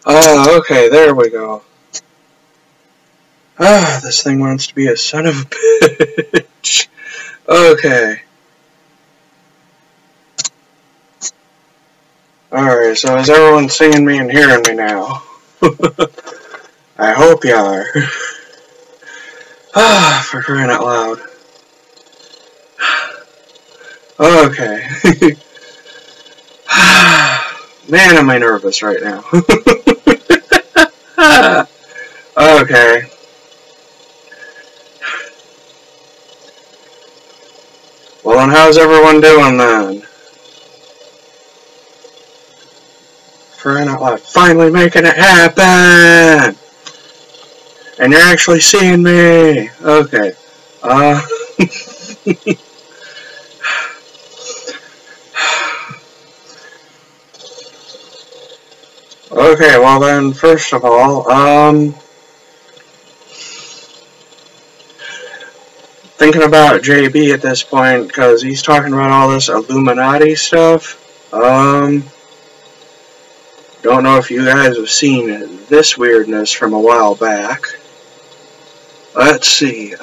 Oh, okay, there we go. Ah, this thing wants to be a son of a bitch. Okay. Alright, so is everyone seeing me and hearing me now? I hope you are. Ah, for crying out loud. Okay. Man, am I nervous right now. Okay. Well, and how's everyone doing then? Crying out loud. Finally making it happen! And you're actually seeing me! Okay. Okay, well then, first of all, thinking about JB at this point, because he's talking about all this Illuminati stuff. Don't know if you guys have seen this weirdness from a while back. Let's see,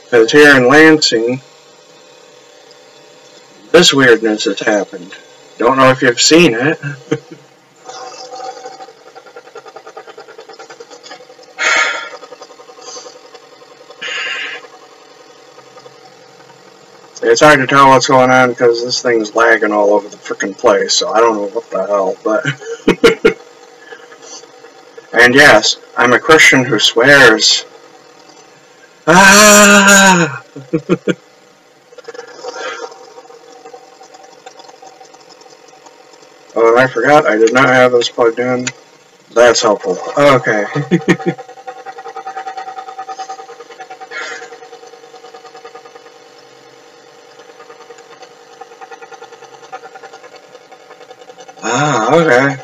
because here in Lansing, this weirdness has happened. Don't know if you've seen it. It's hard to tell what's going on because this thing's lagging all over the frickin' place, so I don't know what the hell, but... And yes, I'm a Christian who swears. Ah! Oh, and I forgot I did not have this plugged in. That's helpful. Okay. Ah, okay.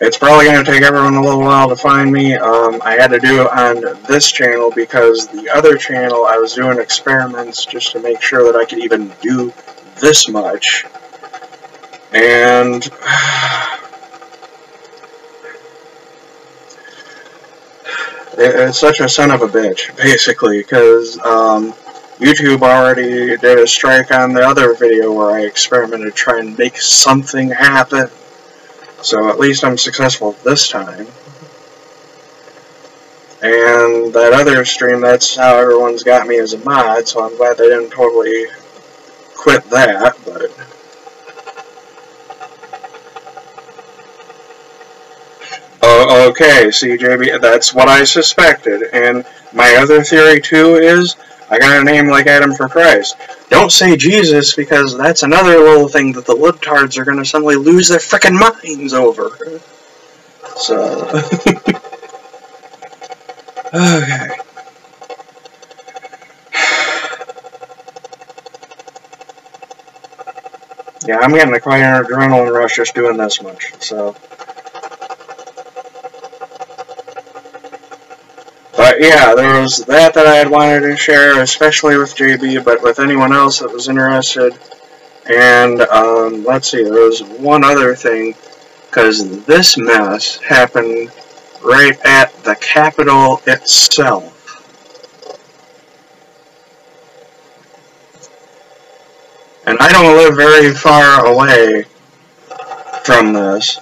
It's probably going to take everyone a little while to find me. I had to do it on this channel because the other channel I was doing experiments just to make sure that I could even do this much. And it's such a son of a bitch, basically, because YouTube already did a strike on the other video where I experimented to try and make something happen. So at least I'm successful this time. And that other stream, that's how everyone's got me as a mod, so I'm glad they didn't totally quit that, but... Oh, okay, see, JB, that's what I suspected. And my other theory, too, is I got a name like Adam for Christ. Don't say Jesus, because that's another little thing that the libtards are going to suddenly lose their frickin' minds over. So... Okay. Yeah, I'm getting quite an adrenaline rush just doing this much, so... But yeah, there was that I had wanted to share, especially with JB, but with anyone else that was interested. And, let's see, there was one other thing, because this mess happened right at the Capitol itself. And I don't live very far away from this.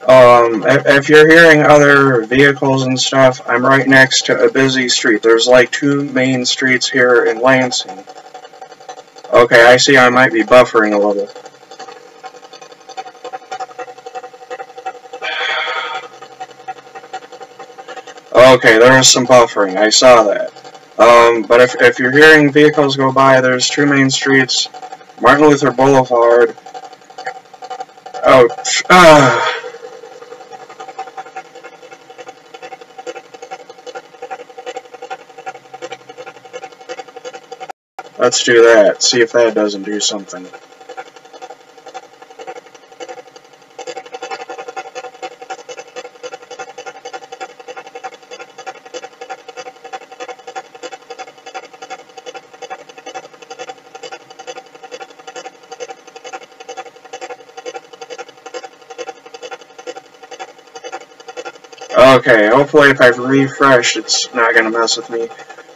If you're hearing other vehicles and stuff, I'm right next to a busy street. There's like 2 main streets here in Lansing. Okay, I see I might be buffering a little. Okay, there was some buffering. I saw that. But if you're hearing vehicles go by, there's 2 main streets. Martin Luther Boulevard. Oh, let's do that. See if that doesn't do something. Okay, hopefully if I've refreshed, it's not going to mess with me.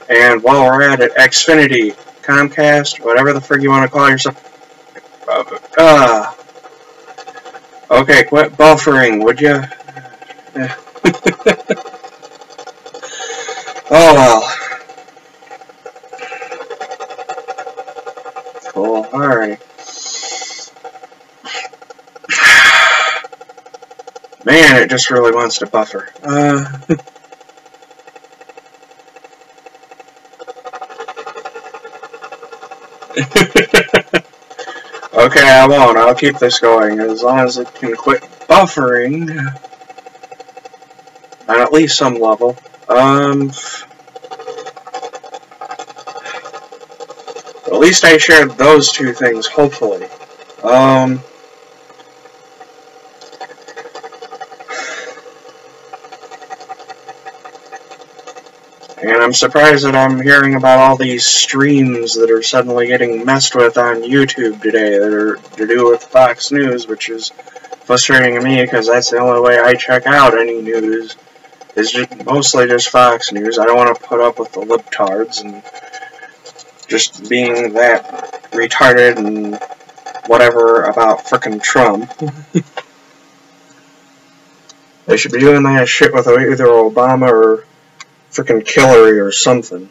And while we're at it, Xfinity, Comcast, whatever the frig you want to call yourself. Okay, quit buffering, would you? Oh well. Cool, alright. Man, it just really wants to buffer. Okay, I won't. I'll keep this going as long as it can quit buffering on at least some level. At least I shared those two things, hopefully. And I'm surprised that I'm hearing about all these streams that are suddenly getting messed with on YouTube today that are to do with Fox News, which is frustrating to me because that's the only way I check out any news, is just mostly just Fox News. I don't want to put up with the libtards and just being that retarded and whatever about frickin' Trump. They should be doing that shit with either Obama or frickin' Hillary or something.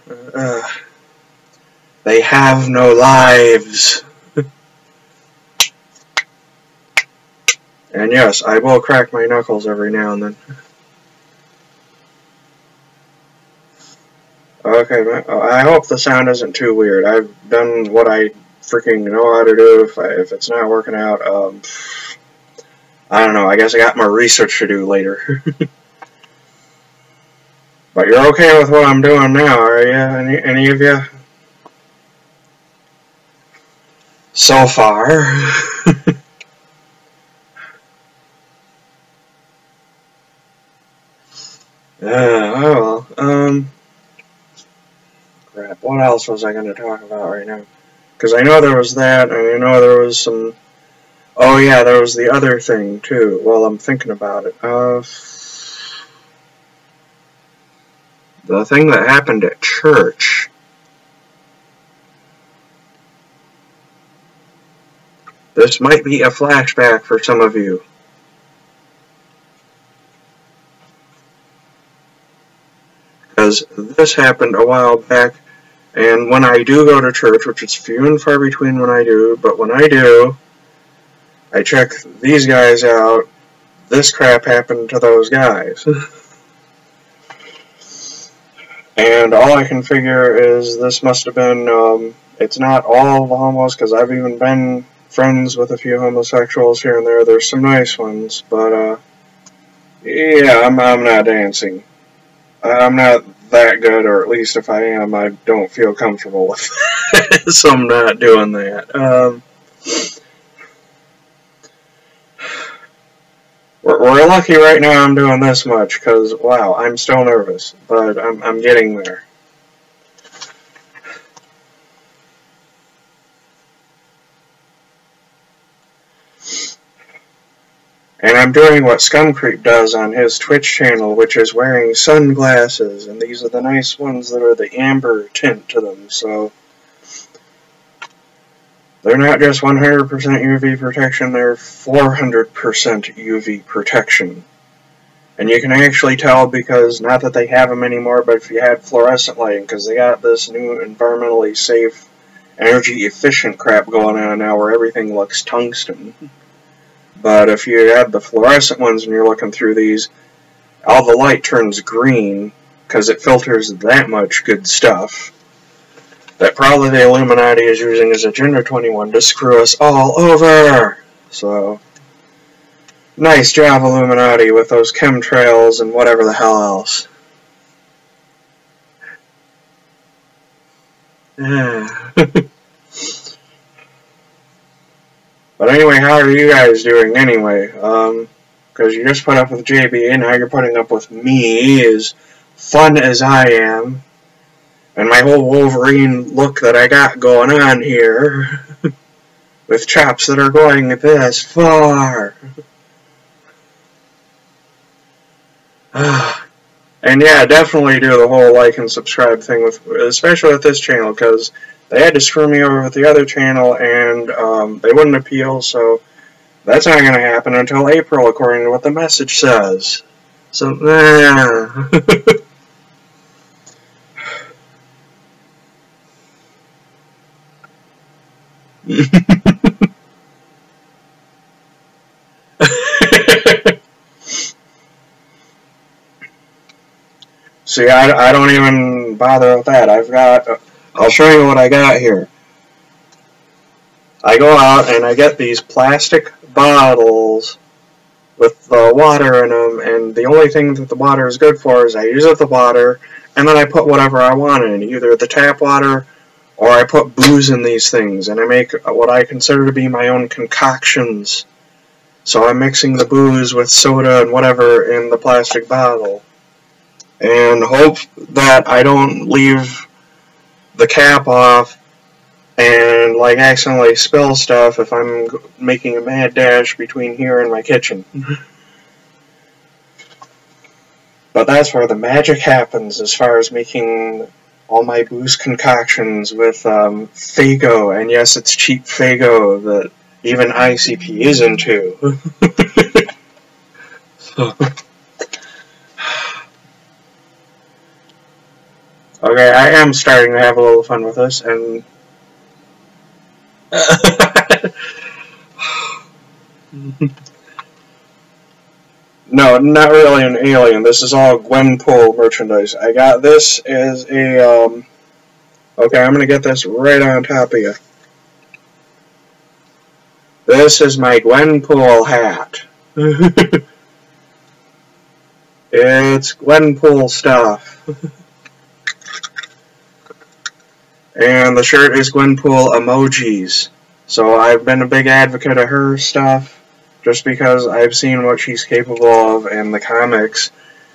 They have no lives. And yes, I will crack my knuckles every now and then. Okay, I hope the sound isn't too weird. I've done what I freaking know how to do. If it's not working out, I don't know. I guess I got more research to do later. But you're okay with what I'm doing now, are you? Any of you? So far. Oh well. Crap. What else was I going to talk about right now? Because I know there was that, and I know there was some... Oh yeah, there was the other thing, too, while I'm thinking about it. The thing that happened at church. This might be a flashback for some of you. Because this happened a while back, and when I do go to church, which is few and far between when I do, but when I do, I check these guys out. This crap happened to those guys. And all I can figure is this must have been, it's not all the homos, because I've even been friends with a few homosexuals here and there. There's some nice ones, but, yeah, I'm not dancing. I'm not that good, or at least if I am, I don't feel comfortable with it, so I'm not doing that. We're lucky right now I'm doing this much, because, wow, I'm still nervous, but I'm getting there. And I'm doing what Scumcreep does on his Twitch channel, which is wearing sunglasses, and these are the nice ones that are the amber tint to them, so they're not just 100% UV protection, they're 400% UV protection. And you can actually tell because, not that they have them anymore, but if you had fluorescent lighting, because they got this new environmentally safe, energy efficient crap going on now where everything looks tungsten. But if you have the fluorescent ones and you're looking through these, all the light turns green because it filters that much good stuff that probably the Illuminati is using as Agenda 21 to screw us all over. So, nice job, Illuminati, with those chemtrails and whatever the hell else. But anyway, how are you guys doing anyway? Because you just put up with JB, and now you're putting up with me, as fun as I am. And my whole Wolverine look that I got going on here. With chops that are going this far. And yeah, definitely do the whole like and subscribe thing, especially with this channel, because they had to screw me over with the other channel, and they wouldn't appeal, so that's not going to happen until April, according to what the message says. So, See, I don't even bother with that. I'll show you what I got here. I go out and I get these plastic bottles with the water in them, and the only thing that the water is good for is I use up the water, and then I put whatever I want in, either the tap water, or I put booze in these things, and I make what I consider to be my own concoctions. So I'm mixing the booze with soda and whatever in the plastic bottle, and hope that I don't leave the cap off and like accidentally spill stuff if I'm making a mad dash between here and my kitchen. But that's where the magic happens as far as making all my booze concoctions with Faygo, and yes, it's cheap Faygo that even ICP is into. Okay, I am starting to have a little fun with this, and no, not really an alien. This is all Gwenpool merchandise. I got this as a, okay, I'm gonna get this right on top of you. This is my Gwenpool hat. It's Gwenpool stuff. And the shirt is Gwenpool emojis. So I've been a big advocate of her stuff, just because I've seen what she's capable of in the comics,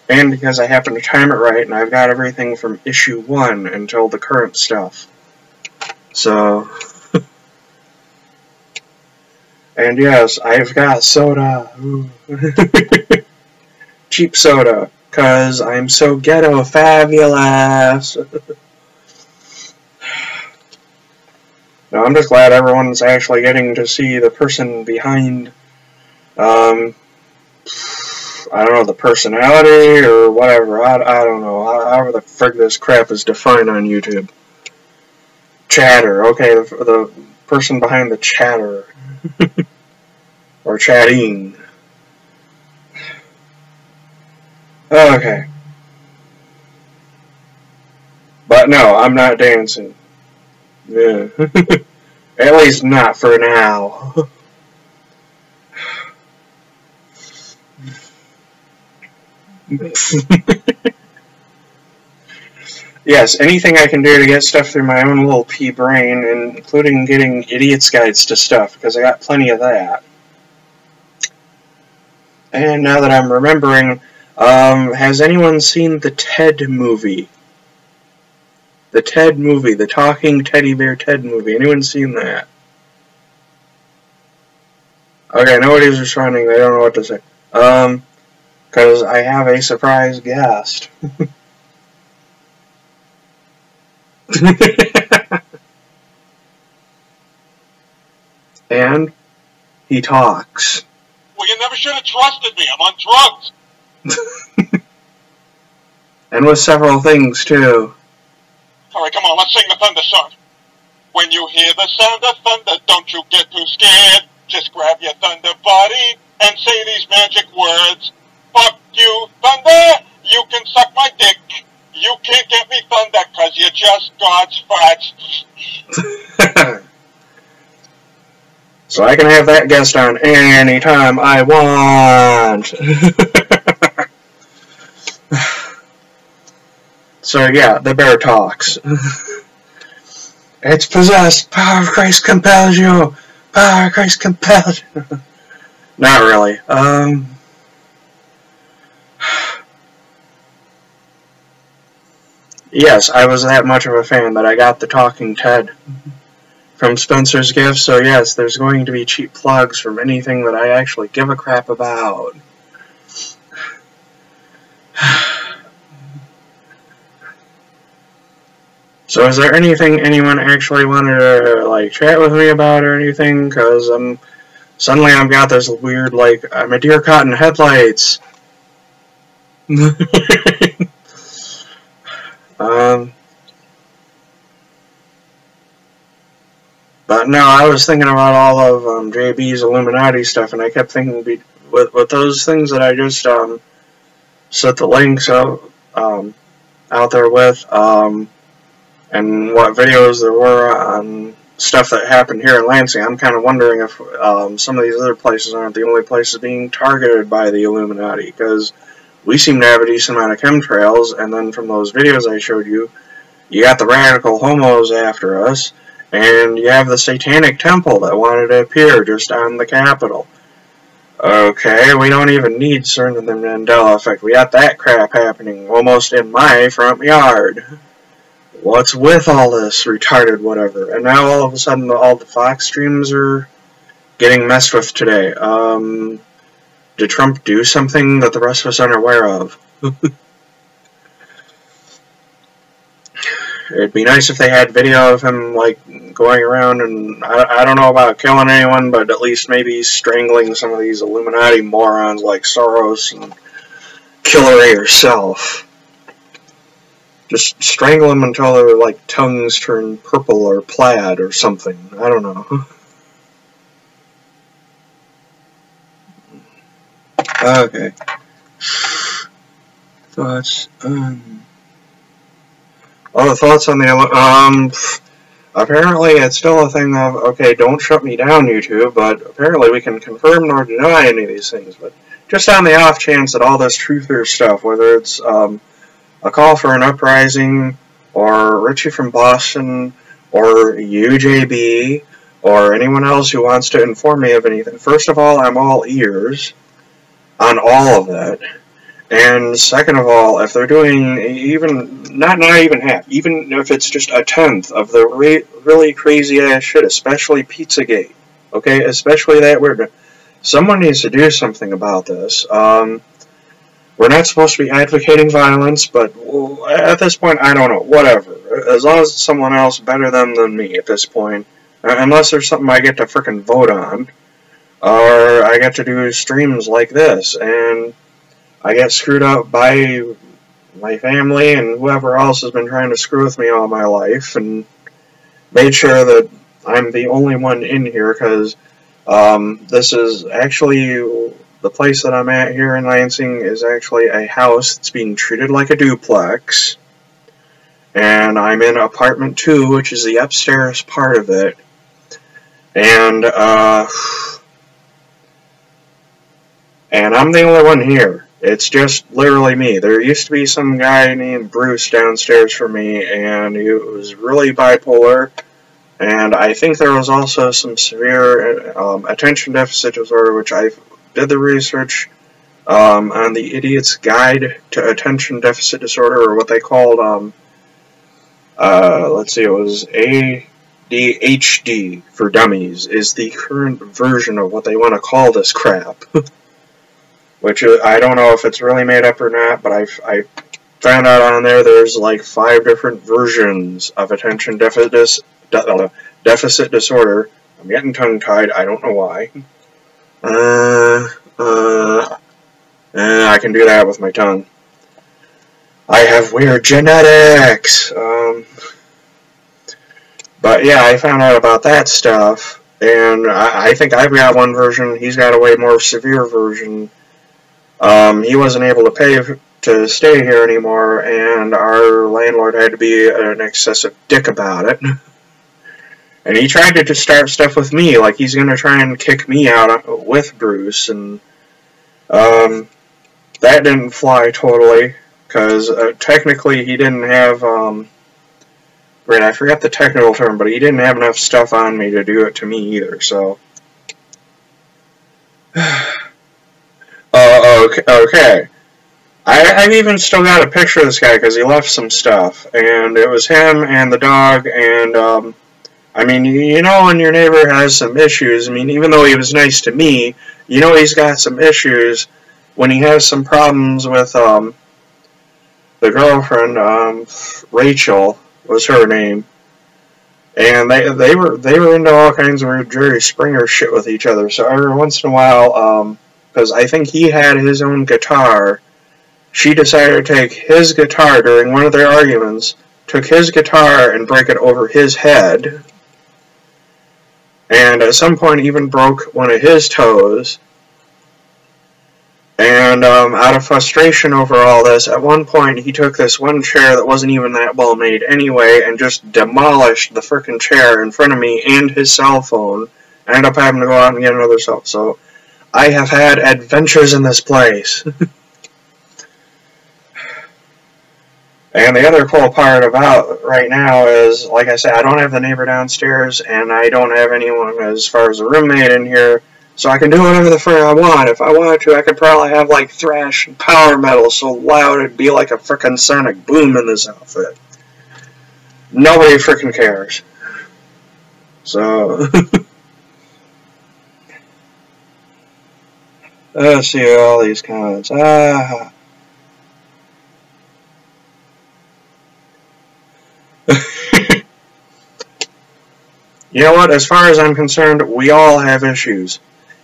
and because I happen to time it right, and I've got everything from issue 1 until the current stuff. So, and yes, I've got soda. Cheap soda, cause I'm so ghetto fabulous. No, I'm just glad everyone's actually getting to see the person behind, I don't know, the personality or whatever. I don't know. However the frig this crap is defined on YouTube. Chatter. Okay, the person behind the chatter. Or chatting. Okay. But no, I'm not dancing. Yeah. At least not for now. Yes, anything I can do to get stuff through my own little pea brain, including getting idiot's guides to stuff, because I got plenty of that. And now that I'm remembering, has anyone seen the Ted movie? The Ted movie, the talking teddy bear Ted movie. Anyone seen that? Okay, nobody's responding. They don't know what to say. Because I have a surprise guest. And he talks. Well, you never should have trusted me. I'm on drugs. And with several things, too. Alright, come on, let's sing the thunder song. When you hear the sound of thunder, don't you get too scared. Just grab your thunder body and say these magic words. Fuck you, thunder! You can suck my dick. You can't get me thunder, cause you're just God's farts. So I can have that guest on anytime I want. So yeah, the bear talks. It's possessed. Power of Christ compels you. Power of Christ compels you. Not really. Yes, I was that much of a fan that I got the Talking Ted from Spencer's Gift, so yes, there's going to be cheap plugs from anything that I actually give a crap about. So is there anything anyone actually wanted to, like, chat with me about or anything? Because suddenly I've got this weird, like, I'm a deer caught in headlights. But no, I was thinking about all of JB's Illuminati stuff, and I kept thinking with those things that I just set the links out there with, and what videos there were on stuff that happened here in Lansing. I'm kind of wondering if some of these other places aren't the only places being targeted by the Illuminati, because we seem to have a decent amount of chemtrails, and then from those videos I showed you, you got the radical homos after us, and you have the satanic temple that wanted to appear just on the Capitol. Okay, we don't even need certain the Mandela effect. We got that crap happening almost in my front yard. What's with all this retarded whatever? And now all of a sudden all the Fox streams are getting messed with today. Did Trump do something that the rest of us aren't aware of? It'd be nice if they had video of him, like, going around and, I don't know about killing anyone, but at least maybe strangling some of these Illuminati morons like Soros and Hillary herself. Just strangle them until their, like, tongues turn purple or plaid or something. I don't know. Okay. Thoughts other thoughts on the, apparently it's still a thing of, okay, don't shut me down, YouTube, but apparently we can confirm nor deny any of these things, but just on the off chance that all this truther stuff, whether it's, a call for an uprising, or Richie from Boston, or UJB, or anyone else who wants to inform me of anything, first of all, I'm all ears on all of that. And second of all, if they're doing even, not even half, even if it's just a tenth of the really crazy ass shit, especially Pizzagate, okay, especially that weird, someone needs to do something about this. We're not supposed to be advocating violence, but at this point, I don't know, whatever. As long as it's someone else better than me at this point, unless there's something I get to frickin' vote on, or I get to do streams like this, and I get screwed up by my family and whoever else has been trying to screw with me all my life, and made sure that I'm the only one in here, because this is actually, the place that I'm at here in Lansing is actually a house that's being treated like a duplex, and I'm in apartment 2, which is the upstairs part of it, and I'm the only one here. It's just literally me. There used to be some guy named Bruce downstairs from me, and he was really bipolar, and I think there was also some severe attention deficit disorder, which I did the research on the Idiot's Guide to Attention Deficit Disorder, or what they called, let's see, it was ADHD for Dummies, is the current version of what they want to call this crap. Which I don't know if it's really made up or not, but I found out on there's like 5 different versions of attention deficit disorder. I'm getting tongue-tied, I don't know why. I can do that with my tongue. I have weird genetics! But yeah, I found out about that stuff, and I think I've got one version, he's got a way more severe version. He wasn't able to pay to stay here anymore, and our landlord had to be an excessive dick about it. And he tried to just start stuff with me, like he's going to try and kick me out with Bruce, and that didn't fly totally, because technically he didn't have, right, I forgot the technical term, but he didn't have enough stuff on me to do it to me either, so. Okay. I've even still got a picture of this guy, because he left some stuff, and it was him and the dog, and, I mean, you know when your neighbor has some issues, I mean, even though he was nice to me, you know he's got some issues when he has some problems with, the girlfriend, Rachel, was her name. And they were into all kinds of weird Jerry Springer shit with each other. So every once in a while, because I think he had his own guitar, she decided to take his guitar during one of their arguments, took his guitar and break it over his head, and at some point even broke one of his toes. And out of frustration over all this, at one point he took this one chair that wasn't even that well made anyway and just demolished the frickin' chair in front of me and his cell phone. I ended up having to go out and get another cell. So I have had adventures in this place. And the other cool part about right now is, like I said, I don't have the neighbor downstairs, and I don't have anyone as far as a roommate in here, so I can do whatever the frick I want. If I wanted to, I could probably have, like, thrash and power metal so loud it'd be like a frickin' sonic boom in this outfit. Nobody frickin' cares. So... let's see all these comments. You know what? As far as I'm concerned, we all have issues.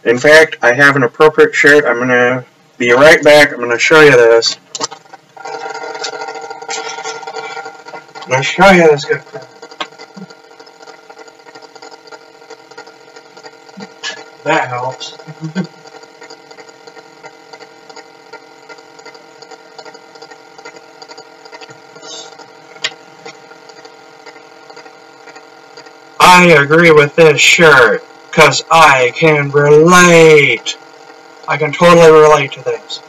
In fact, I have an appropriate shirt. I'm going to be right back. I'm going to show you this. I'm going to show you this good crap. That helps. I agree with this shirt, 'cause I can relate. I can totally relate to this.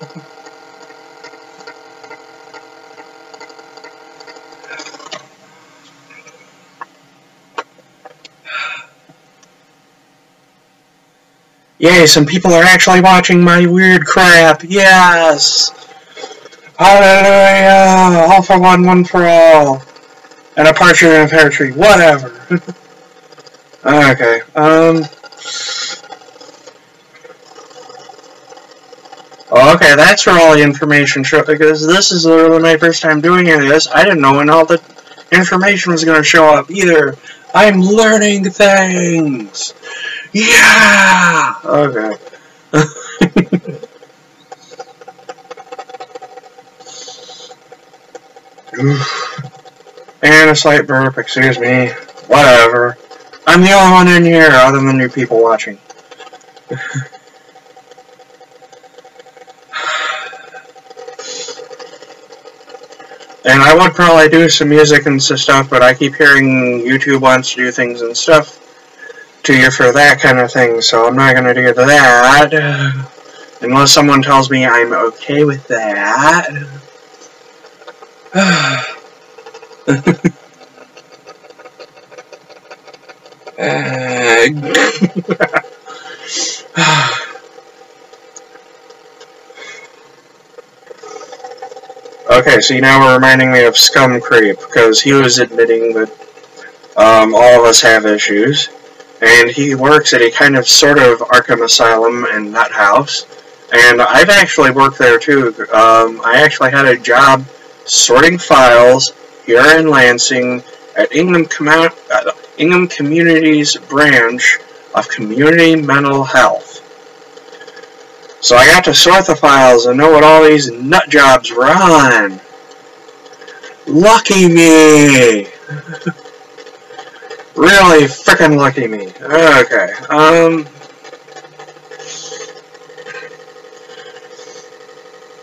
Yay, some people are actually watching my weird crap. Yes! Hallelujah! All for one, one for all. And a partridge in a pear tree. Whatever. Okay, okay, that's where all the information show, because this is literally my first time doing any of this. I didn't know when all the information was going to show up either. I'm learning things! Yeah! Okay. And a slight burp, excuse me. Whatever. I'm the only one in here other than you people watching. And I would probably do some music and stuff, but I keep hearing YouTube wants to do things and stuff to you for that kind of thing, so I'm not going to do that. Unless someone tells me I'm okay with that. Okay, see, now we're reminding me of Scum Creep, because he was admitting that all of us have issues, and he works at a kind of sort of Arkham Asylum and Nut House, and I've actually worked there too. I actually had a job sorting files here in Lansing at Ingham Community's branch of Community Mental Health. So I got to sort the files and know what all these nut jobs were on. Lucky me! Really frickin' lucky me. Okay,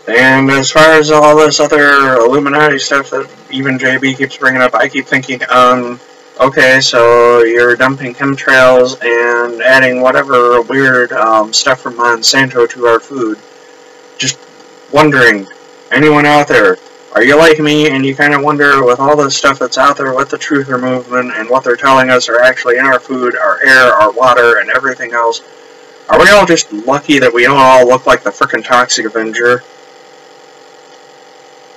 and as far as all this other Illuminati stuff that even JB keeps bringing up, I keep thinking, okay, so you're dumping chemtrails and adding whatever weird stuff from Monsanto to our food. Just wondering, anyone out there, are you like me and you kind of wonder with all the stuff that's out there, what the truther movement and what they're telling us are actually in our food, our air, our water, and everything else? Are we all just lucky that we don't all look like the frickin' Toxic Avenger?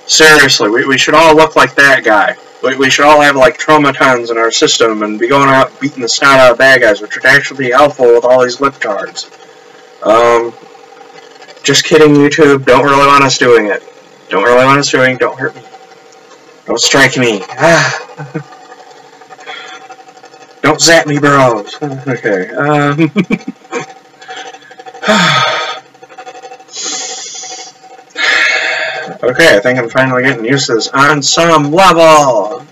Seriously, we should all look like that guy. We should all have, like, traumatons in our system and be going out beating the snot out of bad guys, which would actually be helpful with all these libtards. Just kidding, YouTube. Don't really want us doing it. Don't really want us doing it. Don't hurt me. Don't strike me. Don't zap me, bros. Okay. Okay, I think I'm finally getting used to this on some level.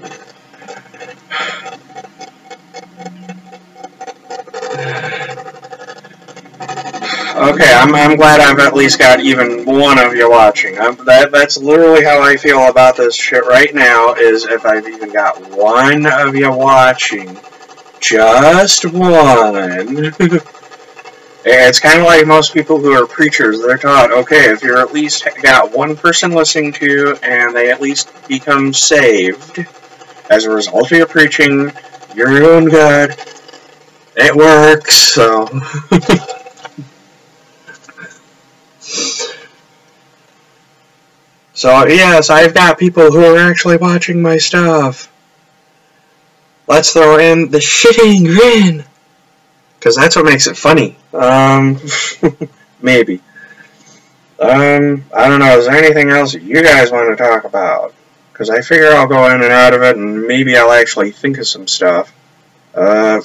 Okay, I'm glad I've at least got even one of you watching. That's literally how I feel about this shit right now, is if I've even got one of you watching. Just one. It's kind of like most people who are preachers. They're taught, okay, if you're at least got one person listening to you and they at least become saved as a result of your preaching, you're doing good. It works, so... So, yes, I've got people who are actually watching my stuff. Let's throw in the shitting grin. Because that's what makes it funny. Maybe. I don't know, is there anything else that you guys want to talk about? Because I figure I'll go in and out of it, and maybe I'll actually think of some stuff. Okay,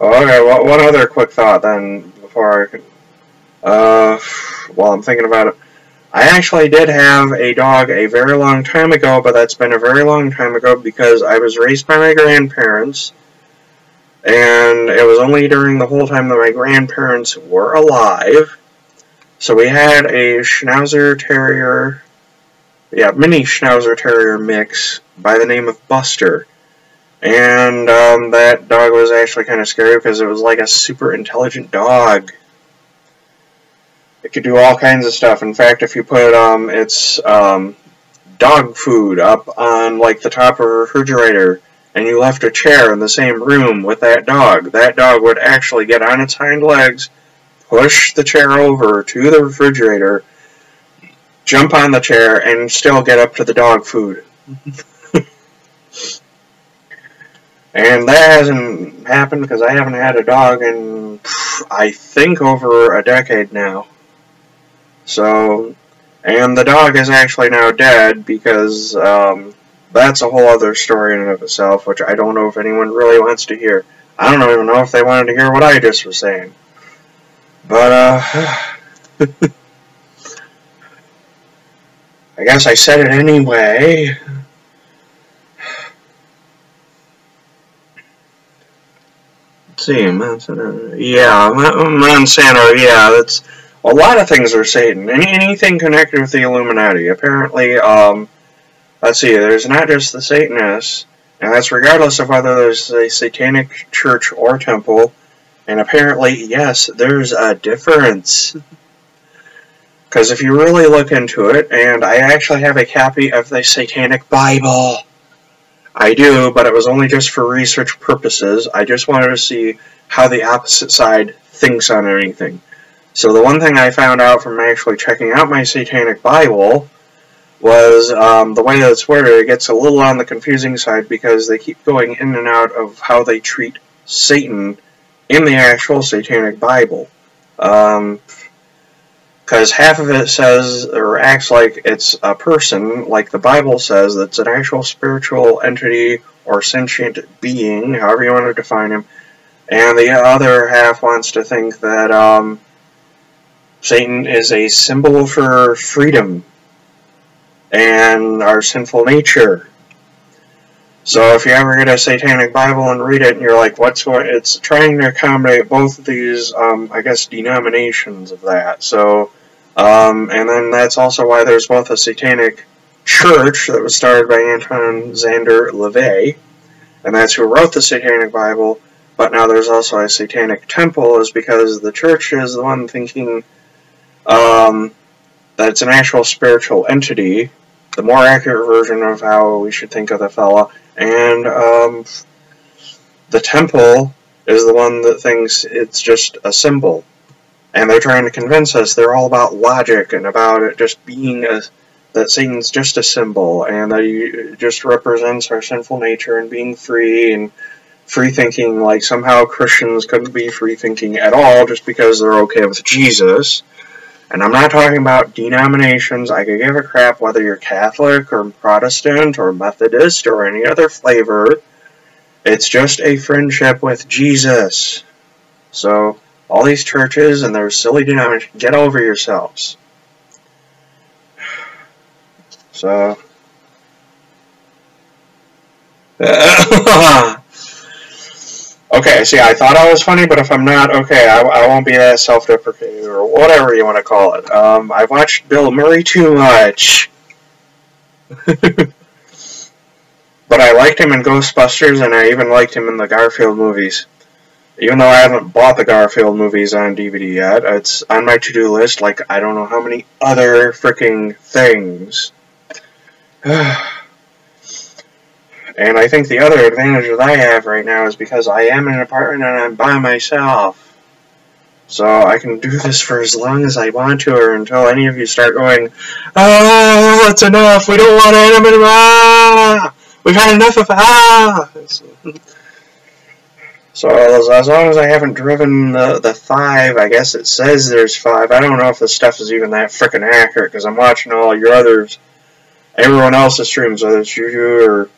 well, one other quick thought then, before I could... while I'm thinking about it. I actually did have a dog a very long time ago, but that's been a very long time ago because I was raised by my grandparents, and it was only during the whole time that my grandparents were alive. So we had a Schnauzer Terrier, mini Schnauzer Terrier mix by the name of Buster. And that dog was actually kind of scary because it was like a super intelligent dog. It could do all kinds of stuff. In fact, if you put its dog food up on like the top of a refrigerator and you left a chair in the same room with that dog would actually get on its hind legs, push the chair over to the refrigerator, jump on the chair, and still get up to the dog food. And that hasn't happened because I haven't had a dog in, I think, over a decade now. So, and the dog is actually now dead because that's a whole other story in and of itself, which I don't know if anyone really wants to hear. I don't even know if they wanted to hear what I just was saying. But, I guess I said it anyway. Let's see, Monsanto, yeah, that's... A lot of things are Satan. Anything connected with the Illuminati. Apparently, let's see, there's not just the Satanists, and that's regardless of whether there's a satanic church or temple, and apparently, yes, there's a difference. Because if you really look into it, and I actually have a copy of the Satanic Bible. I do, but it was only just for research purposes. I just wanted to see how the opposite side thinks on anything. So the one thing I found out from actually checking out my Satanic Bible was the way that it's worded. It gets a little on the confusing side because they keep going in and out of how they treat Satan in the actual Satanic Bible. Because half of it says, or acts like it's a person, like the Bible says, that's an actual spiritual entity or sentient being, however you want to define him, and the other half wants to think that Satan is a symbol for freedom and our sinful nature. So if you ever get a Satanic Bible and read it and you're like, what's going, it's trying to accommodate both of these, I guess, denominations of that. So, and then that's also why there's both a Satanic Church that was started by Anton Zander LaVey, and that's who wrote the Satanic Bible, but now there's also a Satanic Temple, is because the church is the one thinking that it's an actual spiritual entity, the more accurate version of how we should think of the fella, and the temple is the one that thinks it's just a symbol. And they're trying to convince us they're all about logic and about it just being that Satan's just a symbol and that he just represents our sinful nature and being free and free thinking, like somehow Christians couldn't be free thinking at all just because they're okay with Jesus. And I'm not talking about denominations. I could give a crap whether you're Catholic or Protestant or Methodist or any other flavor. It's just a friendship with Jesus. So, all these churches and their silly denominations, get over yourselves. So... Okay, see, I thought I was funny, but if I'm not, okay, I won't be that self-deprecating, or whatever you want to call it. I've watched Bill Murray too much. But I liked him in Ghostbusters, and I even liked him in the Garfield movies. Even though I haven't bought the Garfield movies on DVD yet, it's on my to-do list, like, I don't know how many other freaking things. And I think the other advantage that I have right now is because I am in an apartment and I'm by myself. So I can do this for as long as I want to, or until any of you start going, "Oh, that's enough, we don't want anime, ah! We've had enough of, ah!" So as long as I haven't driven the 5, I guess it says there's 5. I don't know if this stuff is even that frickin' accurate, because I'm watching all your others, everyone else's streams, whether it's you or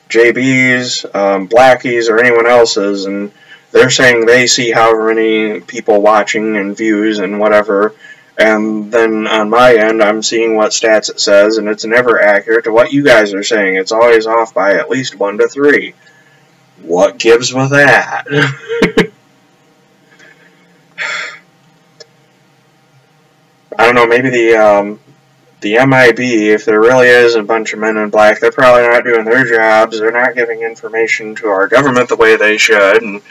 JB's, Blackie's, or anyone else's, and they're saying they see however many people watching and views and whatever, and then on my end I'm seeing what stats it says, and it's never accurate to what you guys are saying. It's always off by at least 1 to 3. What gives with that? I don't know, maybe the MIB, if there really is a bunch of men in black, they're probably not doing their jobs. They're not giving information to our government the way they should. And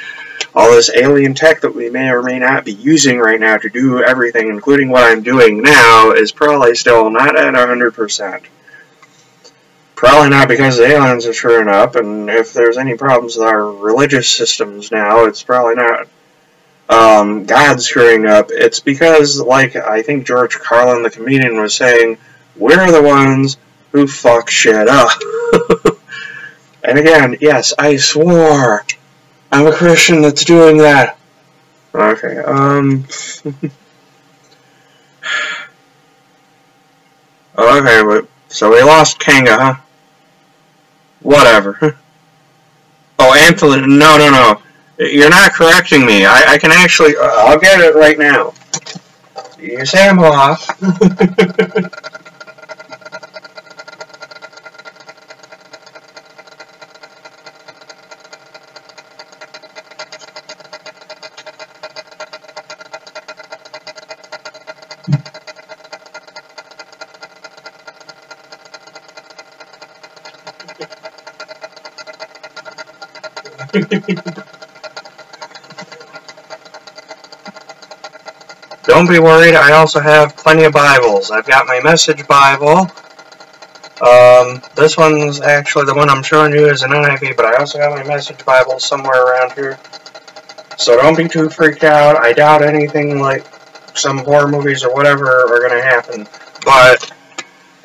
all this alien tech that we may or may not be using right now to do everything, including what I'm doing now, is probably still not at 100%. Probably not because the aliens are screwing up, and if there's any problems with our religious systems now, it's probably not God screwing up. It's because, like, I think George Carlin, the comedian, was saying, we're the ones who fuck shit up. And again, yes, I swore. I'm a Christian that's doing that. Okay, okay, but, so we lost Kanga, huh? Whatever. Oh, Anthony, no. You're not correcting me. I can actually, I'll get it right now. You say I'm off. Don't be worried, I also have plenty of Bibles. I've got my Message Bible. This one's actually the one I'm showing you is an NIV, but I also have my Message Bible somewhere around here. So don't be too freaked out. I doubt anything like some horror movies or whatever are going to happen. But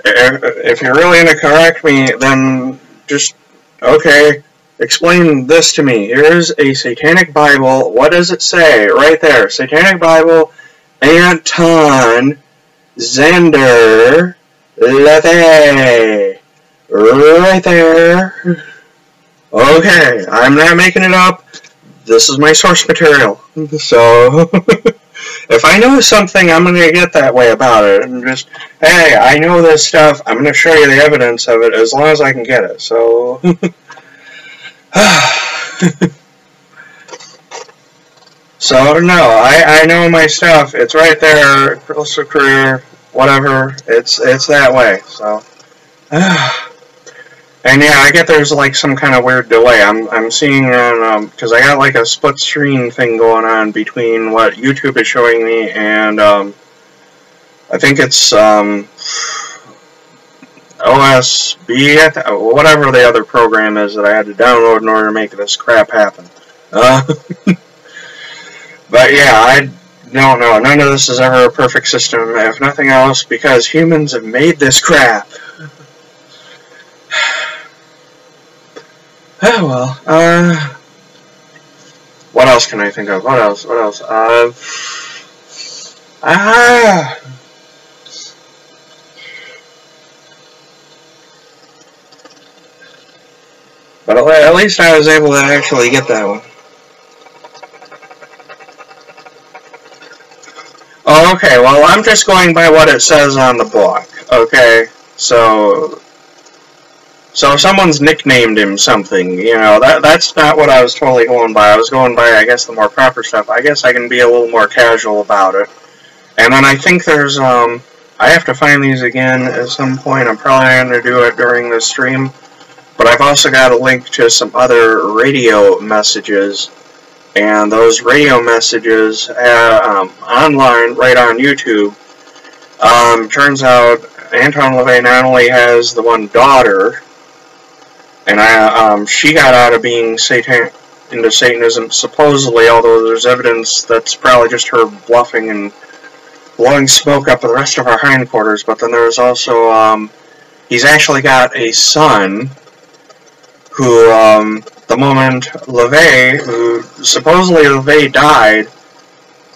if you're really going to correct me, then just, okay, explain this to me. Here's a Satanic Bible. What does it say? Right there. Satanic Bible, Anton Zander LaVey. Right there. Okay, I'm not making it up. This is my source material. So, if I know something, I'm going to get that way about it. And just, hey, I know this stuff. I'm going to show you the evidence of it as long as I can get it. So, so no, I know my stuff. It's right there. Crystal Career, whatever. It's that way. So, and yeah, I get there's like some kind of weird delay. I'm seeing on because I got like a split screen thing going on between what YouTube is showing me and I think it's OSB, whatever the other program is that I had to download in order to make this crap happen. But yeah, I don't know. None of this is ever a perfect system, if nothing else, because humans have made this crap. Oh, well, what else can I think of? What else? Ah! But at least I was able to actually get that one. Oh, okay, well, I'm just going by what it says on the book, okay? So if someone's nicknamed him something, you know, that's not what I was totally going by. I was going by, I guess, the more proper stuff. I guess I can be a little more casual about it. And then I think there's, I have to find these again at some point. I'm probably going to do it during this stream. But I've also got a link to some other radio messages. And those radio messages online, right on YouTube, turns out Anton LaVey not only has the one daughter, and she got out of being into Satanism, supposedly, although there's evidence that's probably just her bluffing and blowing smoke up the rest of our hindquarters. But then there's also, he's actually got a son who, the moment supposedly LaVey died,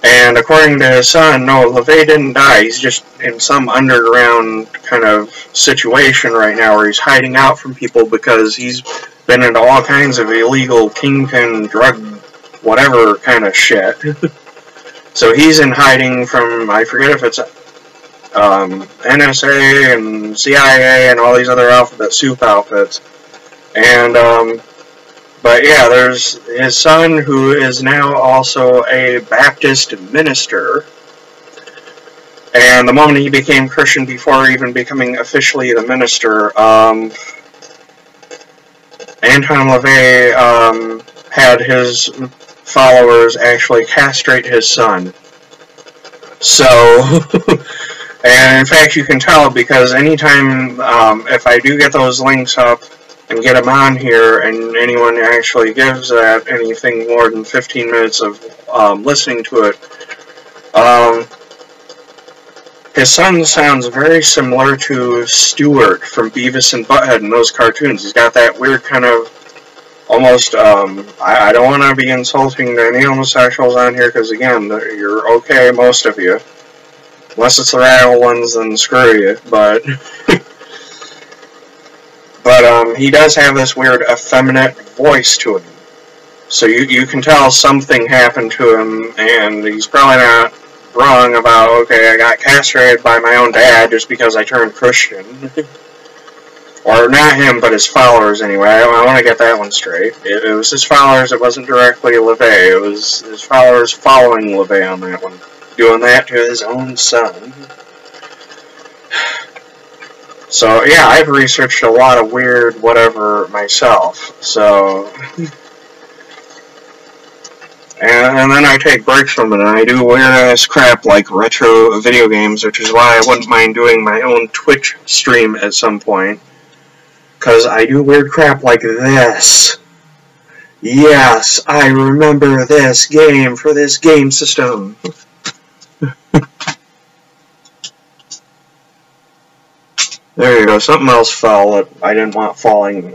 and according to his son, no, LaVey didn't die. He's just in some underground kind of situation right now where he's hiding out from people because he's been into all kinds of illegal kingpin, drug, whatever kind of shit. So he's in hiding from, I forget if it's NSA and CIA and all these other alphabet soup outfits. And, but yeah, there's his son, who is now also a Baptist minister. And the moment he became Christian, before even becoming officially the minister, Anton LaVey had his followers actually castrate his son. So, and in fact you can tell because anytime, if I do get those links up and get them on here, and anyone actually gives that anything more than 15 minutes of listening to it, his son sounds very similar to Stuart from Beavis and Butthead in those cartoons. He's got that weird kind of almost, I don't want to be insulting to any homosexuals on here, because again, you're okay, most of you. Unless it's the radical ones, then screw you, but but he does have this weird effeminate voice to him. So you can tell something happened to him, and he's probably not wrong about, okay, I got castrated by my own dad just because I turned Christian. Or not him, but his followers anyway. I want to get that one straight. It was his followers, it wasn't directly LaVey. It was his followers following LaVey on that one. Doing that to his own son. So, yeah, I've researched a lot of weird whatever myself, so... And then I take breaks from it, and I do weird-ass crap like retro video games, which is why I wouldn't mind doing my own Twitch stream at some point. Because I do weird crap like this. Yes, I remember this game for this game system. There you go, something else fell that I didn't want falling.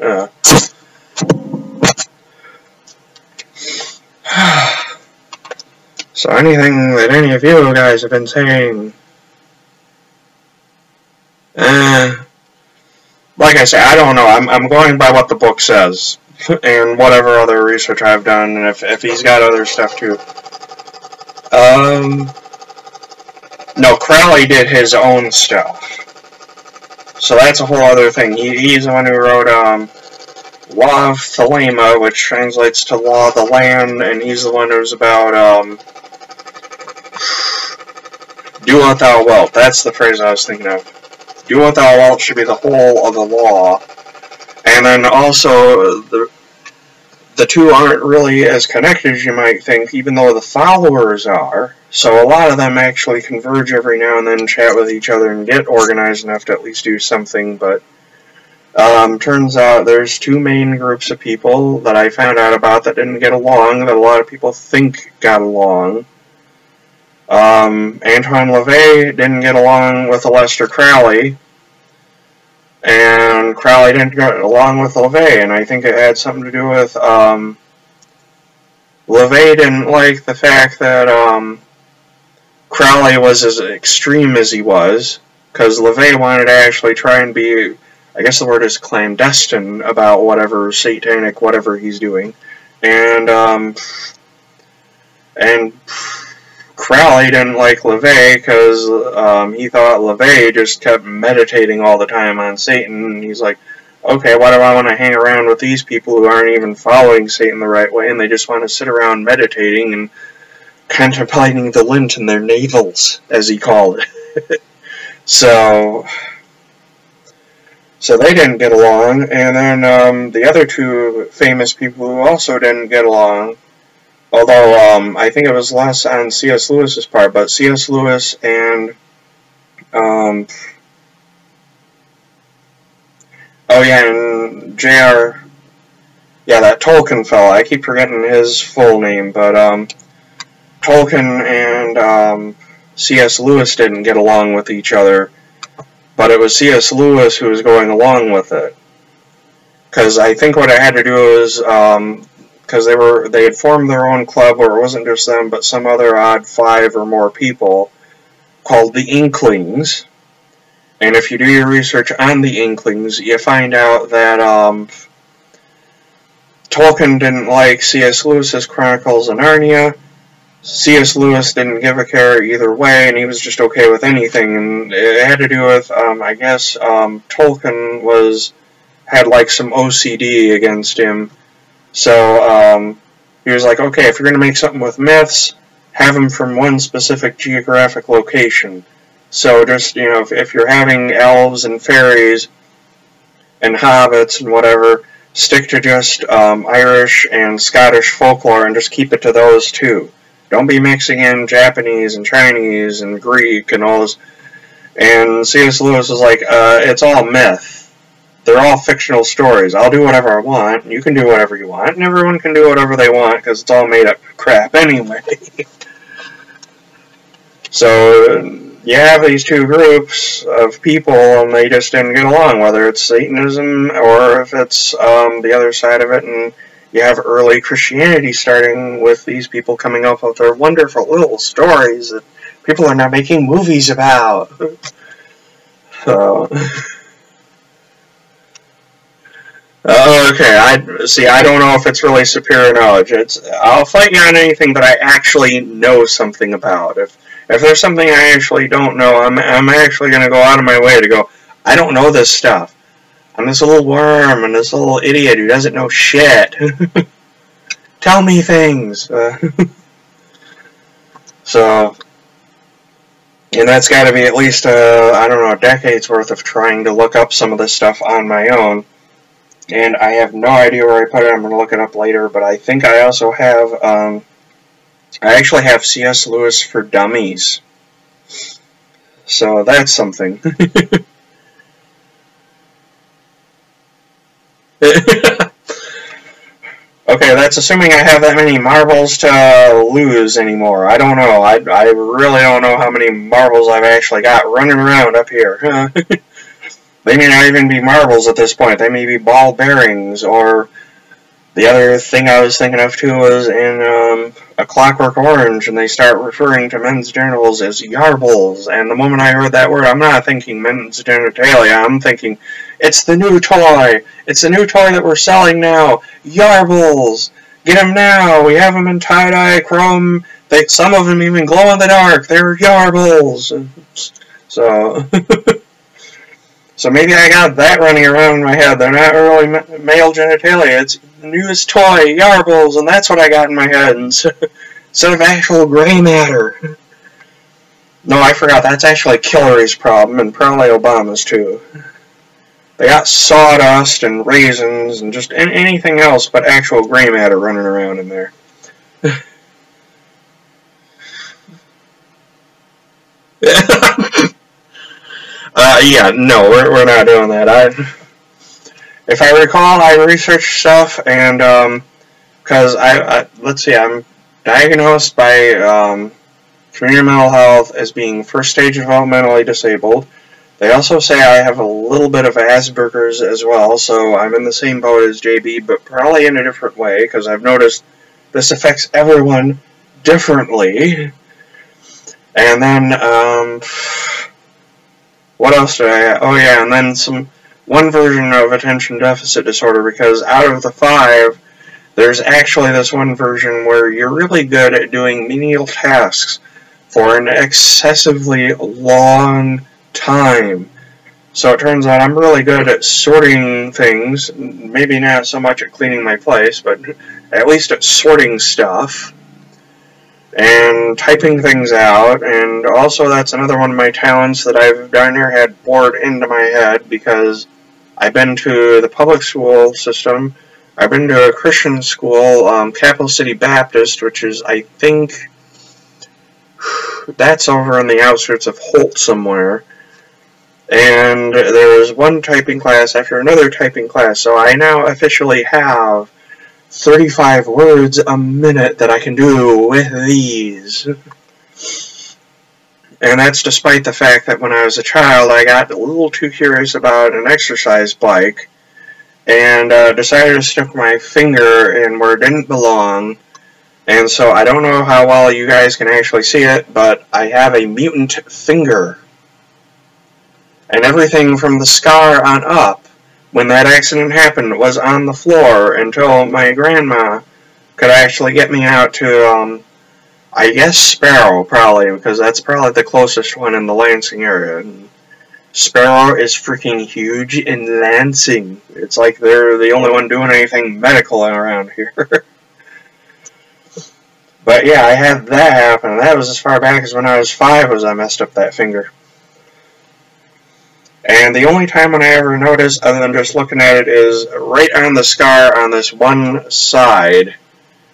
So anything that any of you guys have been saying, like I say, I don't know. I'm going by what the book says, and whatever other research I've done, and if he's got other stuff too. No, Crowley did his own stuff. So that's a whole other thing. He's the one who wrote Law of Thelema, which translates to Law of the Land, and he's the one who's about do what thou wilt. That's the phrase I was thinking of. Do what thou wilt should be the whole of the law. And then also, the two aren't really as connected as you might think, even though the followers are. So a lot of them actually converge every now and then, chat with each other, and get organized enough to at least do something. But turns out there's two main groups of people that I found out about that didn't get along, that a lot of people think got along. Anton LaVey didn't get along with Aleister Crowley, and Crowley didn't get along with LaVey, and I think it had something to do with, LaVey didn't like the fact that, Crowley was as extreme as he was, because LaVey wanted to actually try and be, I guess the word is clandestine, about whatever satanic whatever he's doing. And Crowley didn't like LaVey because he thought LaVey just kept meditating all the time on Satan, and he's like, okay, why do I want to hang around with these people who aren't even following Satan the right way, and they just want to sit around meditating and contemplating the lint in their navels, as he called it. So they didn't get along, and then the other two famous people who also didn't get along, although I think it was less on C.S. Lewis's part, but C.S. Lewis and and J.R. Yeah, that Tolkien fella. I keep forgetting his full name, but Tolkien and C.S. Lewis didn't get along with each other, but it was C.S. Lewis who was going along with it. Because I think what it had to do was, because they had formed their own club where it wasn't just them, but some other odd 5 or more people, called the Inklings. And if you do your research on the Inklings, you find out that Tolkien didn't like C.S. Lewis's Chronicles of Narnia. C.S. Lewis didn't give a care either way, and he was just okay with anything. And it had to do with, I guess, Tolkien had like some OCD against him. So he was like, okay, if you're going to make something with myths, have them from one specific geographic location. So just, if you're having elves and fairies and hobbits and whatever, stick to just Irish and Scottish folklore and just keep it to those two. Don't be mixing in Japanese and Chinese and Greek and all this. And C.S. Lewis was like, it's all myth. They're all fictional stories. I'll do whatever I want, and you can do whatever you want, and everyone can do whatever they want, because it's all made up crap anyway. So you have these two groups of people, and they just didn't get along, whether it's Satanism or if it's the other side of it, and you have early Christianity starting with these people coming up with their wonderful little stories that people are now making movies about. So, okay, I don't know if it's really superior knowledge. I'll fight you on anything that I actually know something about. If there's something I actually don't know, I'm actually going to go out of my way to go, I don't know this stuff. I'm this little worm and this little idiot who doesn't know shit. Tell me things. So, and that's got to be at least, I don't know, a decade's worth of trying to look up some of this stuff on my own. And I have no idea where I put it. I'm going to look it up later. But I think I also have, I actually have C.S. Lewis for Dummies. So that's something. Okay, that's assuming I have that many marbles to lose anymore. I don't know. I really don't know how many marbles I've actually got running around up here. They may not even be marbles at this point. They may be ball bearings, or the other thing I was thinking of too was in A Clockwork Orange, and they start referring to men's genitals as yarbles, and the moment I heard that word, I'm not thinking men's genitalia, I'm thinking, it's the new toy! It's the new toy that we're selling now! Yarbles! Get them now! We have them in tie-dye, chrome, some of them even glow in the dark! They're yarbles! So... So maybe I got that running around in my head. They're not really male genitalia. It's the newest toy, yarbles, and that's what I got in my head instead of actual gray matter. No, I forgot. That's actually Hillary's problem, and probably Obama's too. They got sawdust and raisins and just anything else but actual gray matter running around in there. Yeah, no, we're not doing that. If I recall, I researched stuff, and because let's see, I'm diagnosed by community mental health as being first stage developmentally disabled. They also say I have a little bit of Asperger's as well, so I'm in the same boat as JB, but probably in a different way, because I've noticed this affects everyone differently. And then, what else did I have? Oh yeah, and then one version of attention deficit disorder, because out of the 5, there's actually this one version where you're really good at doing menial tasks for an excessively long time. So it turns out I'm really good at sorting things, maybe not so much at cleaning my place, but at least at sorting stuff, and typing things out, and also that's another one of my talents that I've darn near had bored into my head, because I've been to the public school system, I've been to a Christian school, Capital City Baptist, which is, I think, that's over on the outskirts of Holt somewhere. And there was one typing class after another typing class, so I now officially have 35 words a minute that I can do with these. And that's despite the fact that when I was a child, I got a little too curious about an exercise bike, and decided to stick my finger in where it didn't belong. And so I don't know how well you guys can actually see it, but I have a mutant finger. And everything from the scar on up, when that accident happened, was on the floor until my grandma could actually get me out to, I guess Sparrow, probably, because that's probably the closest one in the Lansing area. And Sparrow is freaking huge in Lansing. It's like they're the only one doing anything medical around here. But yeah, I had that happen. That was as far back as when I was 5 as I messed up that finger. And the only time when I ever noticed, other than just looking at it, is right on the scar on this one side.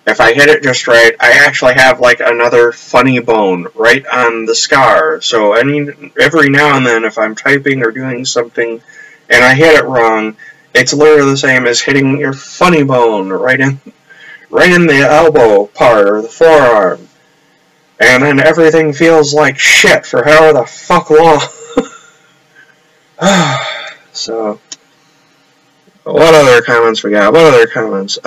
If I hit it just right, I actually have like another funny bone right on the scar. So every now and then, if I'm typing or doing something and I hit it wrong, it's literally the same as hitting your funny bone right in the elbow part or the forearm. And then everything feels like shit for however the fuck long. So, what other comments we got? What other comments?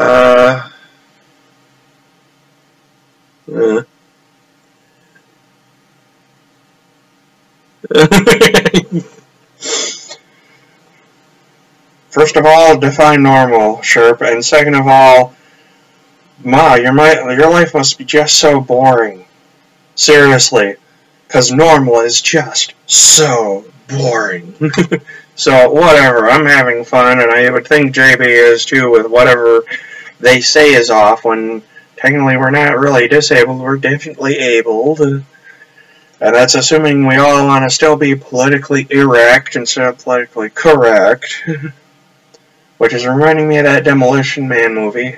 First of all, define normal, Sherp, and second of all, Ma, your life must be just so boring. Seriously, because normal is just so boring. So, whatever, I'm having fun, and I would think JB is too, with whatever they say is off, when technically we're not really disabled, we're definitely abled. And that's assuming we all want to still be politically erect instead of politically correct. Which is reminding me of that Demolition Man movie.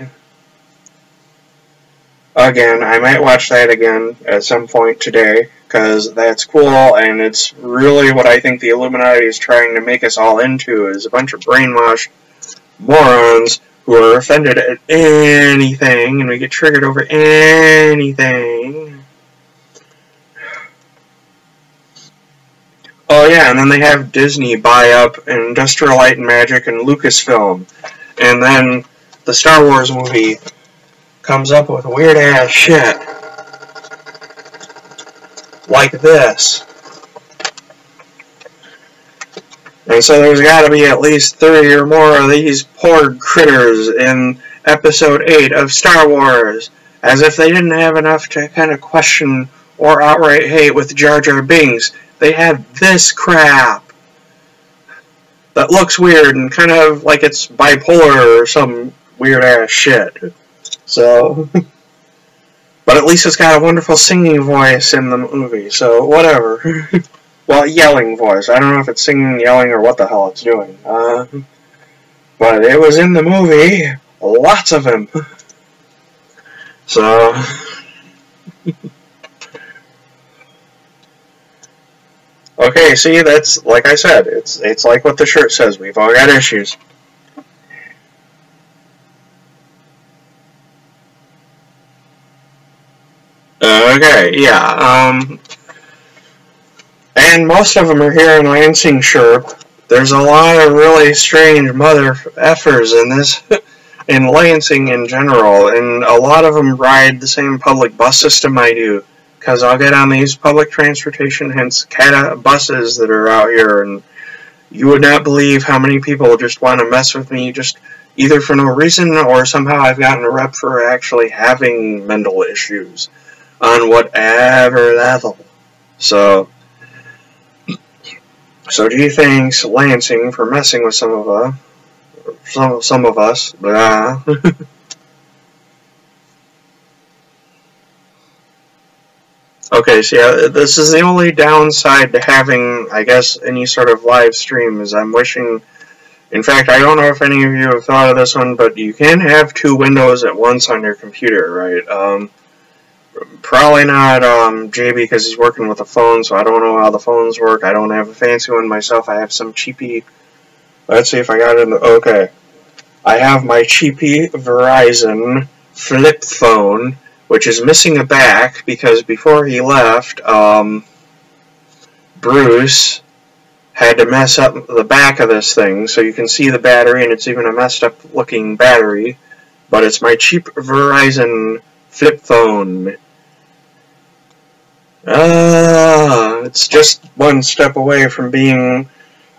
Again, I might watch that again at some point today, because that's cool, and it's really what I think the Illuminati is trying to make us all into, is a bunch of brainwashed morons who are offended at anything, and we get triggered over anything. Oh yeah, and then they have Disney buy up Industrial Light and Magic and Lucasfilm, and then the Star Wars movie comes up with weird ass shit like this. And so there's got to be at least 30 or more of these poor critters in Episode 8 of Star Wars, as if they didn't have enough to kind of question or outright hate with Jar Jar Binks. They have this crap that looks weird and kind of like it's bipolar or some weird ass shit. So, but at least it's got a wonderful singing voice in the movie, so whatever. Well, yelling voice. I don't know if it's singing, yelling, or what the hell it's doing. But it was in the movie. Lots of him. So, okay, see, that's, like I said, it's like what the shirt says. We've all got issues. Okay, yeah, and most of them are here in Lansing, Sherp. There's a lot of really strange mother effers in this, in Lansing in general, and a lot of them ride the same public bus system I do. because I'll get on these public transportation, hence CATA buses that are out here, and you would not believe how many people just want to mess with me, just either for no reason, or somehow I've gotten a rep for actually having mental issues on whatever level. So do you thanks Lansing for messing with some of us. Blah. Okay, so yeah, this is the only downside to having, I guess, any sort of live stream, is I'm wishing, in fact, I don't know if any of you have thought of this one, but you can have 2 windows at once on your computer, right? Probably not JB, because he's working with a phone, so I don't know how the phones work. I don't have a fancy one myself. I have some cheapy, let's see if I got it in the, okay. I have my cheapy Verizon flip phone, which is missing a back, because before he left, Bruce had to mess up the back of this thing, so you can see the battery, and it's even a messed up looking battery, but it's my cheap Verizon flip phone. It's just one step away from being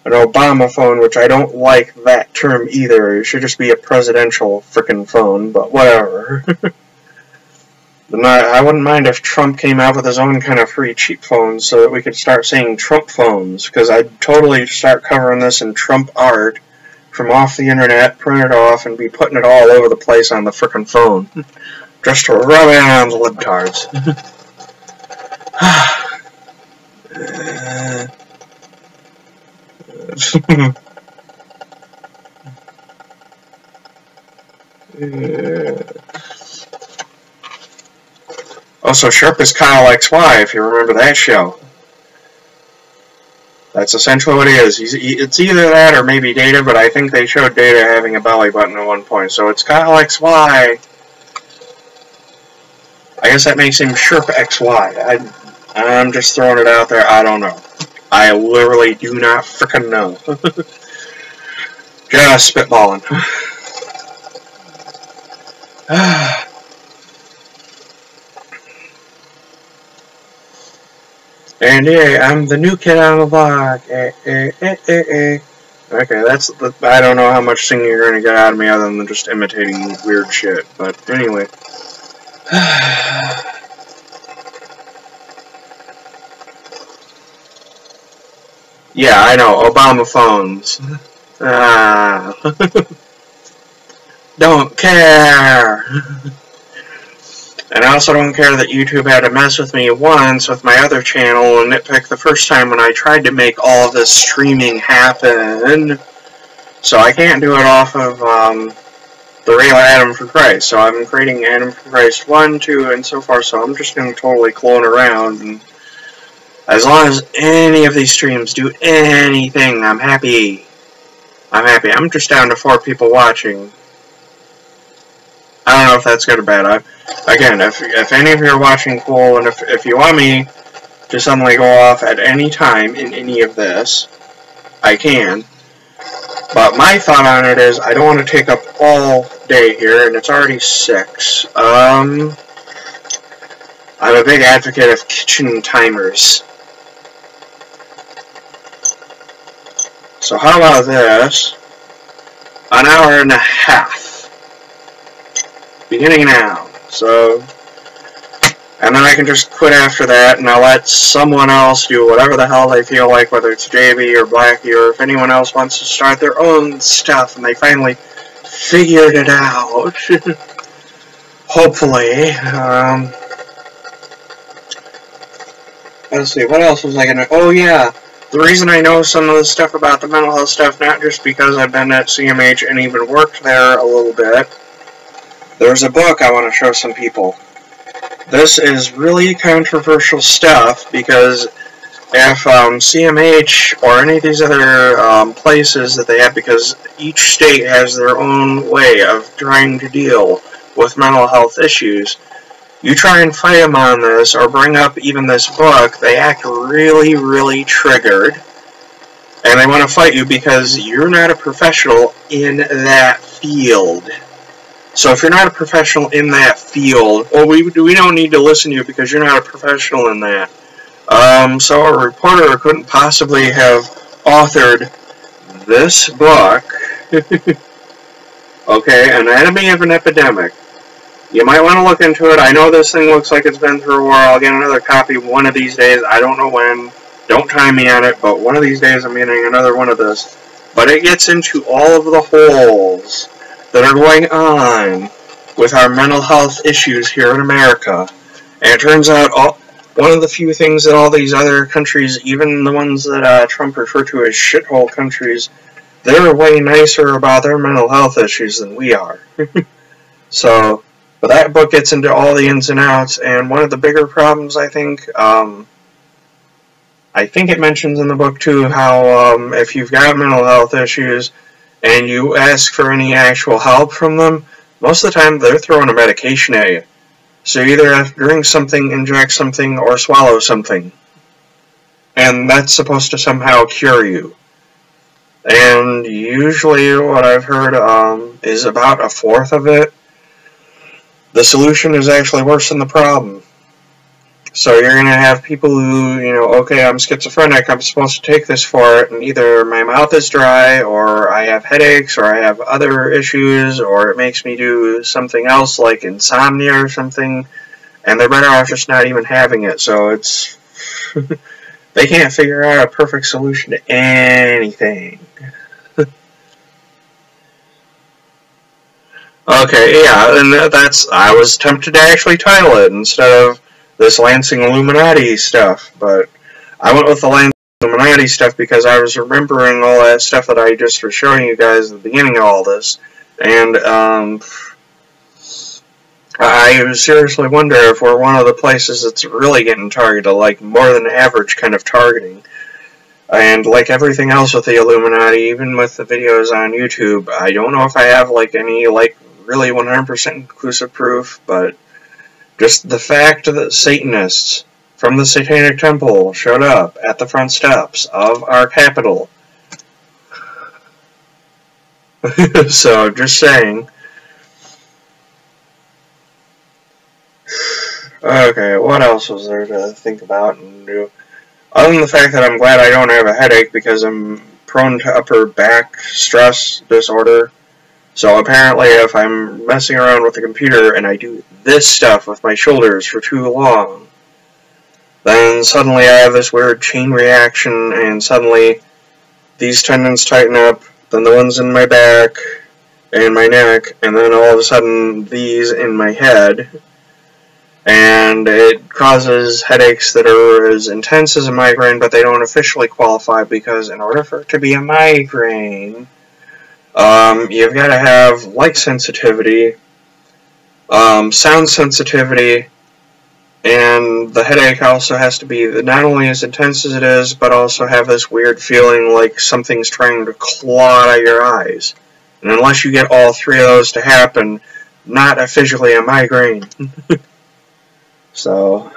an Obama phone, which I don't like that term either. It should just be a presidential frickin' phone, but whatever. I wouldn't mind if Trump came out with his own kind of free cheap phones so that we could start saying Trump phones, because I'd totally start covering this in Trump art from off the internet, print it off, and be putting it all over the place on the frickin' phone. Just to rub it on the libtards. Also, Sharp is Kyle XY, if you remember that show. That's essentially what he is. It's either that or maybe Data, but I think they showed Data having a belly button at one point. So it's Kyle XY. I guess that makes him Sharp XY. I'm just throwing it out there. I don't know. I literally do not frickin' know. Just spitballing. And yeah, I'm the new kid on the block. Okay, that's the, I don't know how much singing you're gonna get out of me other than just imitating weird shit. But anyway. Yeah, I know, Obama phones. Don't care. And I also don't care that YouTube had to mess with me once with my other channel and nitpick the first time when I tried to make all of this streaming happen. So I can't do it off of the real Adam for Christ. So I'm creating Adam for Christ 1, 2, and so far. So I'm just going to totally clone around. And as long as any of these streams do anything, I'm happy. I'm happy. I'm just down to 4 people watching. I don't know if that's good or bad. Again, if any of you are watching, cool, and if you want me to suddenly go off at any time in any of this, I can. But my thought on it is, I don't want to take up all day here, and it's already 6. I'm a big advocate of kitchen timers. So how about this? An hour and a half. Beginning now. So, and then I can just quit after that, and I'll let someone else do whatever the hell they feel like, whether it's JB or Blackie, or if anyone else wants to start their own stuff, and they finally figured it out. Hopefully. Let's see, what else was I gonna... Oh, yeah. The reason I know some of the stuff about the mental health stuff, not just because I've been at CMH and even worked there a little bit. There's a book I want to show some people. This is really controversial stuff because if CMH or any of these other places that they have, because each state has their own way of trying to deal with mental health issues, you try and fight them on this or bring up even this book, they act really, really triggered. And they want to fight you because you're not a professional in that field. So if you're not a professional in that field, well, we don't need to listen to you because you're not a professional in that. So a reporter couldn't possibly have authored this book, okay, Anatomy of an Epidemic. You might want to look into it. I know this thing looks like it's been through a war. I'll get another copy one of these days. I don't know when. Don't time me on it, but one of these days I'm getting another one of this. But it gets into all of the holes that are going on with our mental health issues here in America. And it turns out one of the few things that all these other countries, even the ones that Trump referred to as shithole countries, they're way nicer about their mental health issues than we are. So, but that book gets into all the ins and outs, and one of the bigger problems, I think it mentions in the book too, how if you've got mental health issues and you ask for any actual help from them, most of the time they're throwing a medication at you. So you either have to drink something, inject something, or swallow something. And that's supposed to somehow cure you. And usually what I've heard is about a fourth of it. The solution is actually worse than the problem. So you're going to have people who, okay, I'm schizophrenic, I'm supposed to take this for it, and either my mouth is dry, or I have headaches, or I have other issues, or it makes me do something else like insomnia or something, and they're better off just not even having it. So it's they can't figure out a perfect solution to anything. Okay, yeah, and I was tempted to actually title it instead of this Lansing Illuminati stuff, but I went with the Lansing Illuminati stuff because I was remembering all that stuff that I just was showing you guys at the beginning of all this, and I seriously wonder if we're one of the places that's really getting targeted, like more than average kind of targeting. And like everything else with the Illuminati, even with the videos on YouTube, I don't know if I have any really 100% conclusive proof, but just the fact that Satanists from the Satanic Temple showed up at the front steps of our capital. So, just saying. Okay, what else was there to think about and do? Other than the fact that I'm glad I don't have a headache because I'm prone to upper back stress disorder. So apparently if I'm messing around with the computer and I do this stuff with my shoulders for too long, then suddenly I have this weird chain reaction and suddenly these tendons tighten up, then the ones in my back and my neck, and then all of a sudden these in my head. And it causes headaches that are as intense as a migraine, but they don't officially qualify because in order for it to be a migraine, you've got to have light sensitivity, sound sensitivity, and the headache also has to be not only as intense as it is, but also have this weird feeling like something's trying to claw out of your eyes. And unless you get all three of those to happen, not officially a migraine. So...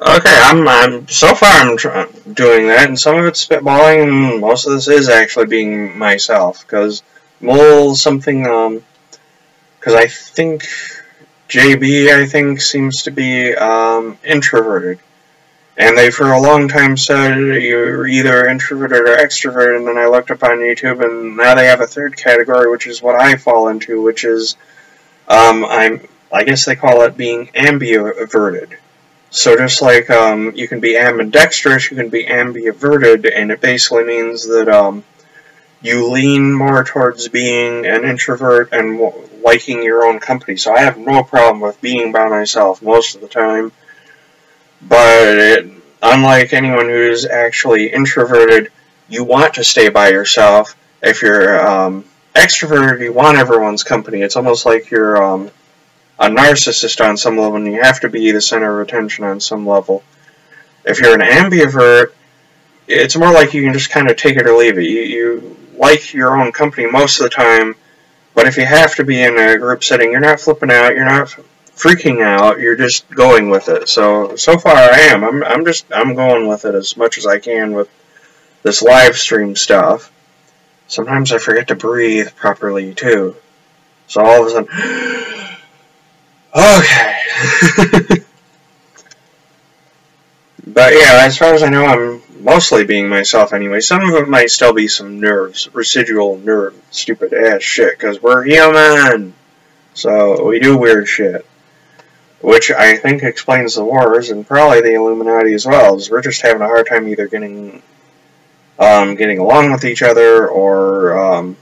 Okay, I'm so far I'm doing that, and some of it's spitballing, and most of this is actually being myself, because because I think JB, seems to be introverted, and they for a long time said you're either introverted or extroverted, and then I looked up on YouTube, and now they have a third category, which is what I fall into, which is, I guess they call it being ambiverted. So just like you can be ambidextrous, you can be ambiverted, and it basically means that you lean more towards being an introvert and liking your own company. So I have no problem with being by myself most of the time, but unlike anyone who's actually introverted, you want to stay by yourself. If you're extroverted, you want everyone's company. It's almost like you're a narcissist on some level, and you have to be the center of attention on some level. If you're an ambivert, it's more like you can just kind of take it or leave it. You like your own company most of the time, but if you have to be in a group setting, you're not flipping out, you're not freaking out, you're just going with it. So far I am. I'm going with it as much as I can with this live stream stuff, sometimes I forget to breathe properly too. So all of a sudden, okay. But yeah, as far as I know, I'm mostly being myself anyway. Some of it might still be some nerves, residual nerve, stupid ass shit, because we're human. So we do weird shit. Which I think explains the wars, and probably the Illuminati as well, is we're just having a hard time either getting along with each other, or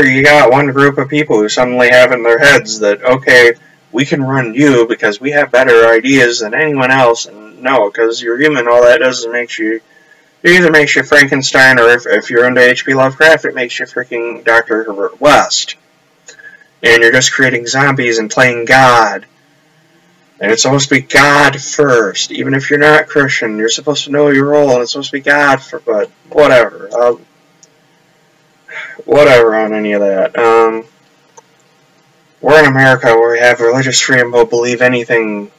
you got one group of people who suddenly have in their heads that, okay, we can run you because we have better ideas than anyone else, and no, because you're human, all that does is it either makes you Frankenstein, or if you're into H.P. Lovecraft, it makes you freaking Dr. Herbert West. And you're just creating zombies and playing God. And it's supposed to be God first. Even if you're not Christian, you're supposed to know your role, and it's supposed to be God for, but whatever. Whatever on any of that. We're in America where we have religious freedom, we'll believe anything,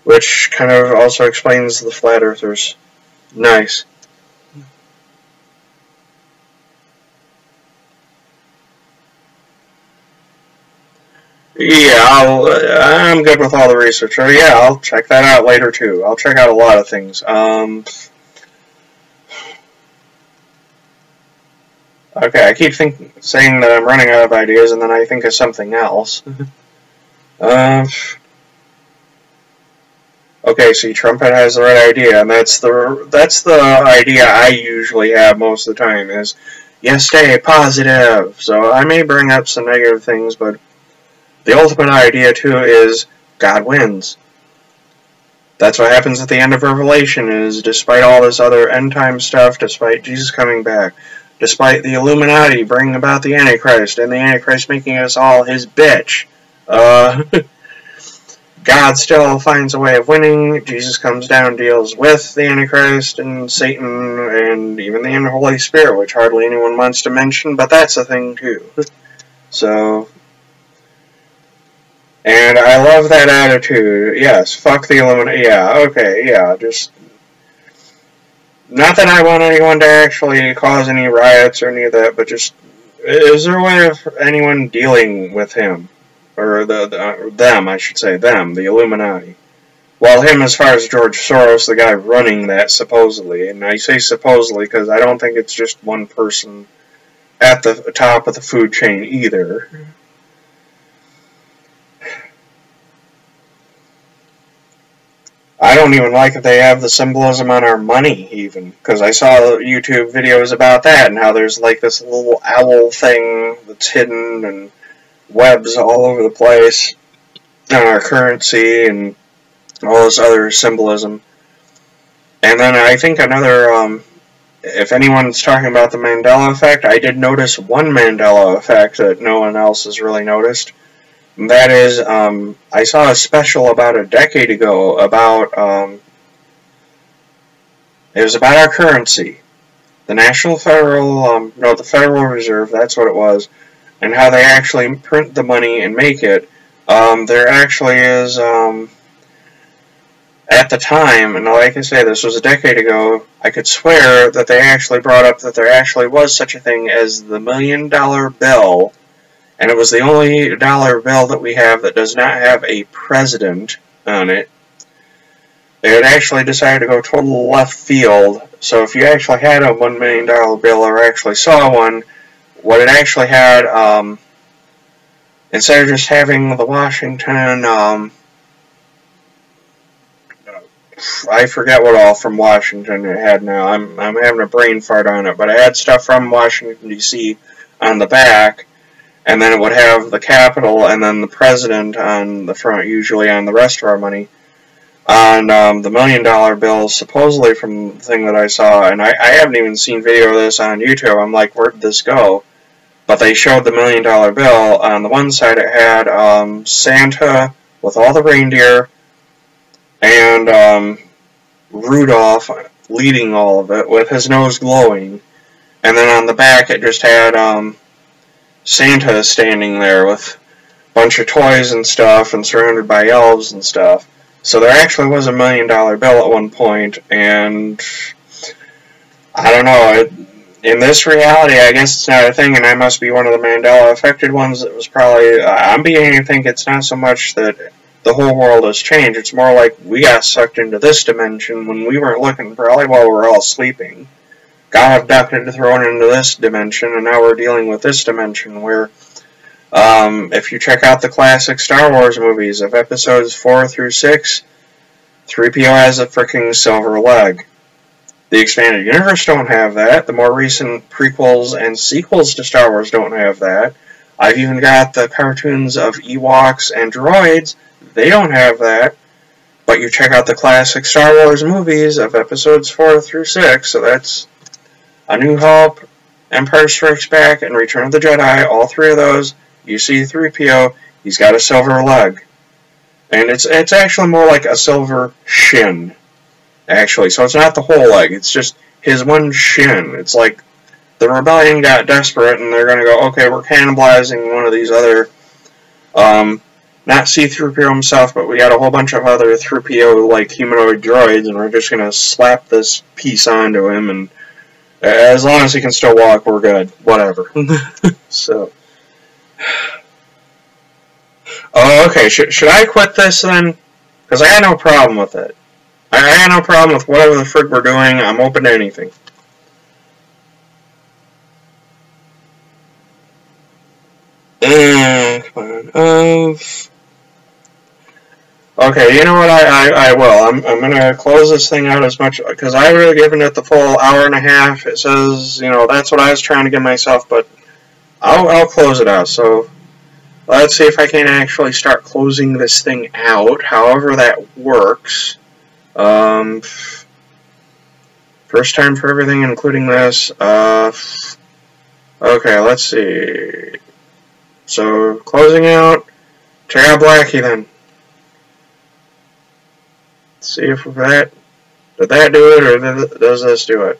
which kind of also explains the flat earthers. Nice. Yeah, I'm good with all the research. Or yeah, I'll check that out later too. I'll check out a lot of things. Okay, I keep saying that I'm running out of ideas, and then I think of something else. Okay, see, Trumpet has the right idea, and that's the idea I usually have most of the time, is, yes, stay positive. So I may bring up some negative things, but the ultimate idea, too, is God wins. That's what happens at the end of Revelation, is despite all this other end-time stuff, despite Jesus coming back, despite the Illuminati bringing about the Antichrist, and the Antichrist making us all his bitch, God still finds a way of winning. Jesus comes down, deals with the Antichrist and Satan and even the Holy Spirit, which hardly anyone wants to mention, but that's a thing too. So, and I love that attitude. Yes, fuck the Illuminati. Yeah, okay, yeah, just... Not that I want anyone to actually cause any riots or any of that, but just... Is there a way of anyone dealing with him? Or them, I should say, them, the Illuminati. Well, him as far as George Soros, the guy running that, supposedly. And I say supposedly because I don't think it's just one person at the top of the food chain either. I don't even like that they have the symbolism on our money, even. Because I saw YouTube videos about that, and how there's like this little owl thing that's hidden, and webs all over the place on our currency and all this other symbolism. And then I think another, if anyone's talking about the Mandela effect, I did notice one Mandela effect that no one else has really noticed. And that is, I saw a special about a decade ago about, it was about our currency. The the Federal Reserve, that's what it was. And how they actually print the money and make it. There actually is, at the time, and like I say, this was a decade ago, I could swear that they actually brought up that there actually was such a thing as the $1 million bill, and it was the only dollar bill that we have that does not have a president on it. They had actually decided to go total left field, so if you actually had a $1 million bill or actually saw one, what it actually had, instead of just having the Washington, I forget what all from Washington it had now. I'm having a brain fart on it, but it had stuff from Washington, D.C. on the back, and then it would have the Capitol and then the President on the front, usually on the rest of our money. On the $1 million bill, supposedly from the thing that I saw, and I haven't even seen video of this on YouTube, I'm like, where'd this go? But they showed the $1 million bill. On the one side it had Santa with all the reindeer and Rudolph leading all of it with his nose glowing. And then on the back it just had Santa standing there with a bunch of toys and stuff and surrounded by elves and stuff. So there actually was a $1 million bill at one point, and I don't know. In this reality, I guess it's not a thing, and I must be one of the Mandela affected ones. That was probably. I'm beginning to think it's not so much that the whole world has changed. It's more like we got sucked into this dimension when we weren't looking, probably while we were all sleeping. Got abducted and thrown into this dimension, and now we're dealing with this dimension where, if you check out the classic Star Wars movies of episodes 4 through 6, 3PO has a freaking silver leg. The expanded universe don't have that. The more recent prequels and sequels to Star Wars don't have that. I've even got the cartoons of Ewoks and droids. They don't have that. But you check out the classic Star Wars movies of episodes 4 through 6, so that's A New Hope, Empire Strikes Back, and Return of the Jedi. All three of those, you see 3PO, he's got a silver leg. And it's actually more like a silver shin. Actually, so it's not the whole leg, it's just his one shin. It's like the rebellion got desperate and they're going to go, okay, we're cannibalizing one of these other, not C-3PO himself, but we got a whole bunch of other 3PO-like humanoid droids, and we're just going to slap this piece onto him, and as long as he can still walk, we're good. Whatever. So. Oh, okay, should I quit this then? Because I got no problem with it. I got no problem with whatever the frig we're doing. I'm open to anything. Come on. Okay, you know what? I will. I'm gonna close this thing out as much because I've really given it the full hour and a half. It says, you know, that's what I was trying to give myself, but I'll close it out. So let's see if I can actually start closing this thing out. However that works. First time for everything, including this. Okay, let's see. So, closing out. Check out Blackie then. Let's see if that... Did that do it, or does this do it?